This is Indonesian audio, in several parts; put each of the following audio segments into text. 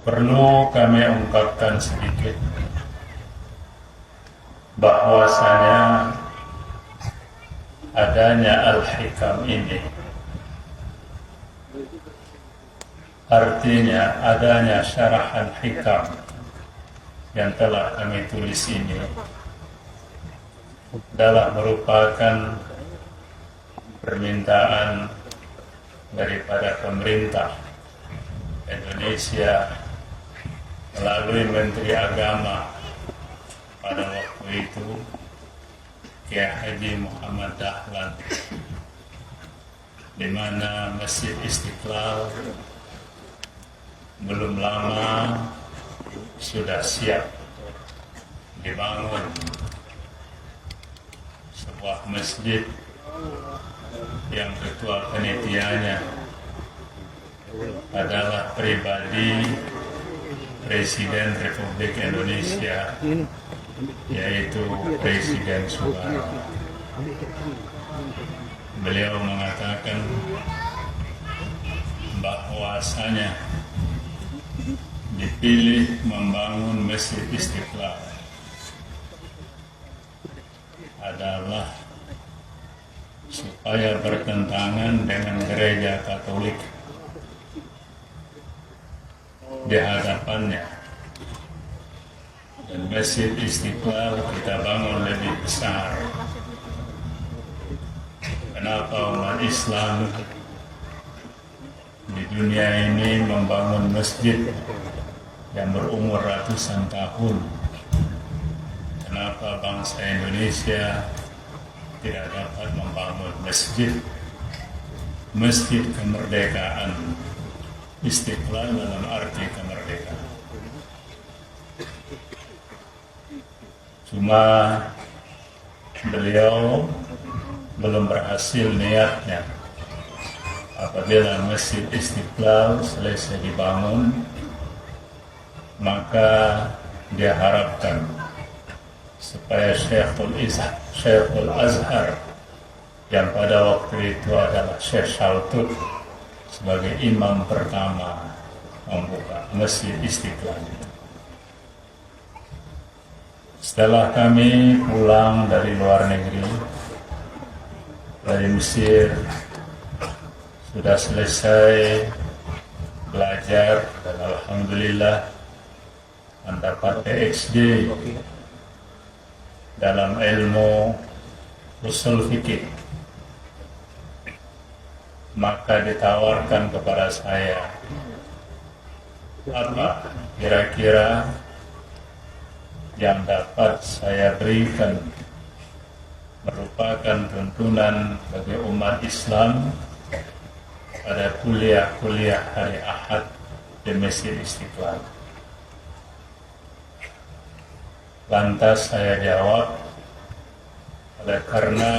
Perlu kami ungkapkan sedikit bahwasanya adanya Al-Hikam ini artinya adanya syarahan hikam yang telah kami tulis ini adalah merupakan permintaan daripada pemerintah Indonesia melalui Menteri Agama pada waktu itu, Kiai Haji Muhammad Dahlan, di mana Masjid Istiqlal belum lama sudah siap dibangun, sebuah masjid yang ketua panitianya adalah pribadi Presiden Republik Indonesia, yaitu Presiden Soekarno. Beliau mengatakan bahwasanya dipilih membangun Masjid Istiqlal adalah supaya bertentangan dengan gereja Katolik di hadapannya, dan Masjid Istiqlal kita bangun lebih besar. Kenapa umat Islam di dunia ini membangun masjid yang berumur ratusan tahun? Kenapa bangsa Indonesia tidak dapat membangun masjid kemerdekaan, Istiqlal dalam arti kemerdekaan? Cuma beliau belum berhasil niatnya. Apabila Masjid Istiqlal selesai dibangun, maka dia harapkan supaya Syekhul Azhar yang pada waktu itu adalah Syekh Shaltut sebagai imam pertama membuka Masjid Istiqlal. Setelah kami pulang dari luar negeri, dari Mesir, sudah selesai belajar dan alhamdulillah mendapat PhD dalam ilmu usul fikih. Maka ditawarkan kepada saya, apa kira-kira yang dapat saya berikan merupakan tuntunan bagi umat Islam pada kuliah-kuliah hari Ahad di Masjid Istiqlal. Lantas saya jawab, oleh karena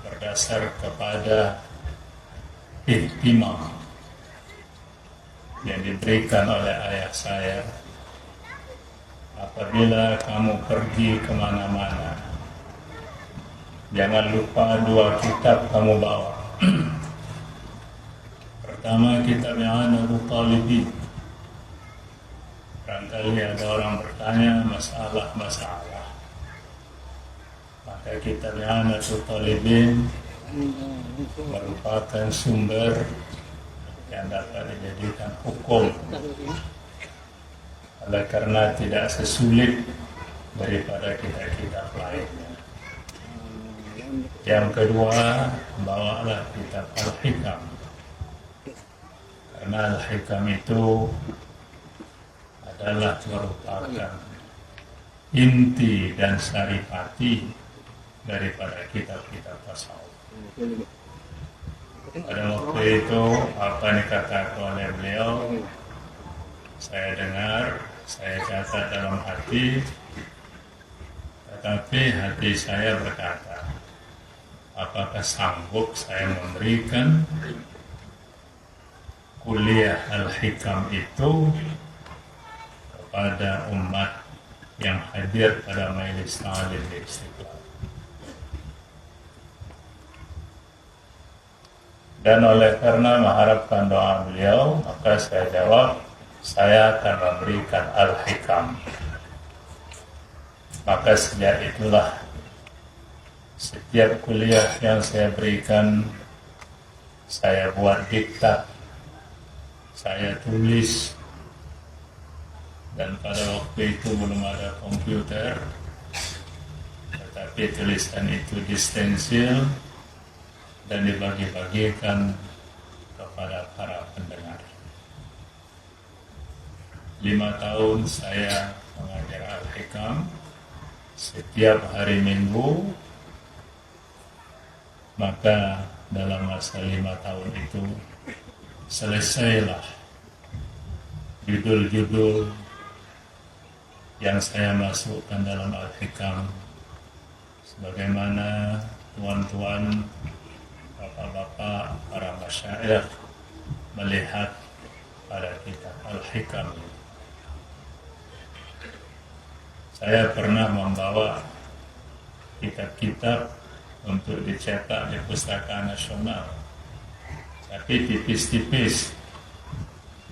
berdasar kepada ihtimam yang diberikan oleh ayah saya, apabila kamu pergi kemana-mana, jangan lupa dua kitab kamu bawa. Pertama, kitab I'anatul Talibin. Barangkali ada orang bertanya masalah. Maka kitab I'anatul Talibin merupakan sumber yang dapat dijadikan hukum, oleh karena tidak sesulit daripada kitab-kitab lainnya. Yang kedua, bawalah kitab Al-Hikam, karena Al-Hikam itu adalah merupakan inti dan saripati daripada kitab-kitab tasawuf. Pada waktu itu apa yang dikatakan oleh beliau, saya dengar, saya catat dalam hati, tetapi hati saya berkata, apakah sanggup saya memberikan kuliah Al-Hikam itu kepada umat yang hadir pada Majelis Ta'lim di Istiqlal? Dan oleh karena mengharapkan doa beliau, maka saya jawab, saya akan memberikan Al-Hikam. Maka sejak itulah setiap kuliah yang saya berikan, saya buat diktat, saya tulis. Dan pada waktu itu belum ada komputer, tetapi tulisan itu distensil dan dibagi-bagikan kepada para pendengar. 5 tahun saya mengajar Al-Hikam setiap hari Minggu, maka dalam masa 5 tahun itu selesailah judul-judul yang saya masukkan dalam Al-Hikam, sebagaimana tuan-tuan, bapak-bapak, para masyayikh melihat pada kitab Al-Hikam. Saya pernah membawa kitab-kitab untuk dicetak di Pustaka Nasional, tapi tipis-tipis.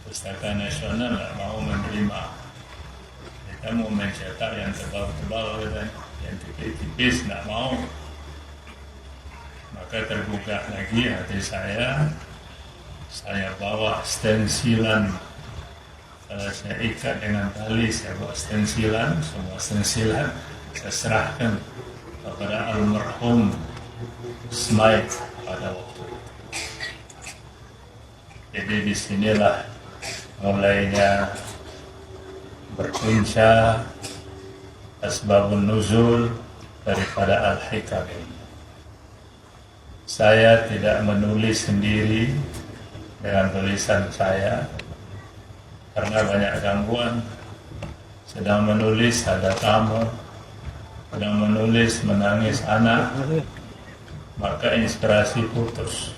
Pustaka Nasional tidak mau menerima. Kita mau mencetak yang tebal-tebal dan yang tipis-tipis, tidak mau. Maka terbuka lagi hati saya bawa stensilan. Kalau saya ikat dengan tali, saya bawa stensilan, semua stensilan saya serahkan kepada almarhum Smythe pada waktu itu. Jadi disinilah mulainya berpunca asbabun nuzul daripada Al-Hikam ini. Saya tidak menulis sendiri dengan tulisan saya karena banyak gangguan. Sedang menulis ada tamu, sedang menulis menangis anak, maka inspirasi putus.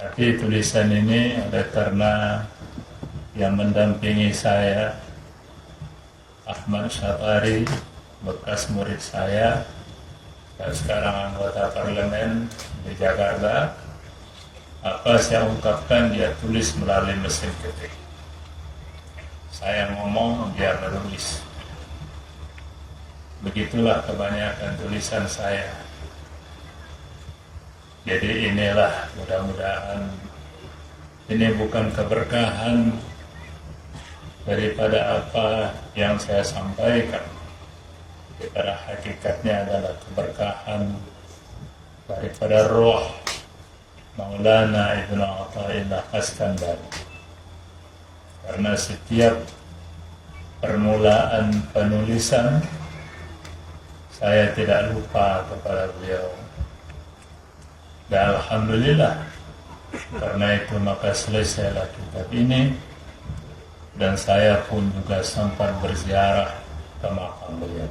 Tapi tulisan ini ada karena yang mendampingi saya, Ahmad Syatari, bekas murid saya, dan sekarang anggota parlemen di Jakarta. Apa saya ungkapkan, dia tulis melalui mesin ketik. Saya ngomong, dia menulis. Begitulah kebanyakan tulisan saya. Jadi inilah, mudah-mudahan ini bukan keberkahan daripada apa yang saya sampaikan. Pada hakikatnya adalah keberkahan daripada roh Maulana Ibnu Athaillah As-Sakandari. Karena setiap permulaan penulisan saya tidak lupa kepada beliau. Dan alhamdulillah, karena itu maka selesailah kitab ini, dan saya pun juga sempat berziarah ke makam beliau.